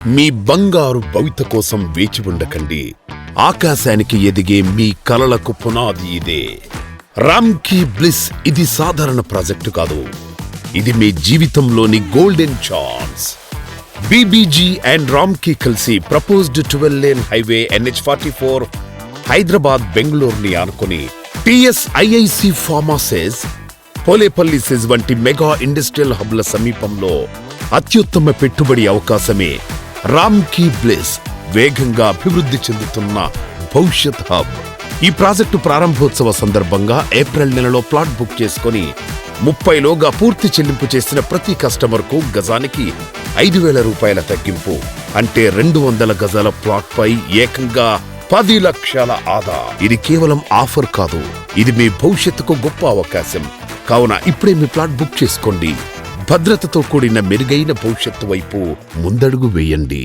మీ బంగారు భవిత కోసం వేచి ఉండకండి. ఆకాశానికి ఎదిగే మీ కలలకు పునాది ఇదే. రామ్కీ బ్లిస్ ఇది సాధారణ ప్రాజెక్టు కాదు. ఇది మీ జీవితంలోని golden chance. BBG and Ramky కలిసి ప్రపోజ్డ్ 12-లేన్ హైవే NH44 హైదరాబాద్ బెంగళూరుని ఆనుకుని TSIIC ఫార్మాసెస్, పోలేపల్లి సెజ్ వంటి మెగా ఇండస్ట్రియల్ హబ్ల సమీపంలో అత్యుత్తమ పెట్టుబడి అవకాశమే రామ్కీ బ్లిస్ వేగంగా అభివృద్ధి చెందుతున్న భవిష్యత్ హబ్. ఈ ప్రాజెక్టు ప్రారంభోత్సవ సందర్భంగా ఏప్రిల్ నెలలో ప్లాట్ బుక్ చేసుకుని 30లోగా పూర్తి చెల్లింపు చేసిన ప్రతి కస్టమర్కు గజానికి 5,000 రూపాయల తగ్గింపు. అంటే 200 గజాల ప్లాట్ పై ఏకంగా 10 లక్షల ఆదా. ఇది కేవలం ఆఫర్ కాదు, ఇది మీ భవిష్యత్తుకు గొప్ప అవకాశం. కావున ఇప్పుడే మీ ప్లాట్ బుక్ చేసుకోండి. భద్రతతో కూడిన మెరుగైన భవిష్యత్తు వైపు ముందడుగు వేయండి.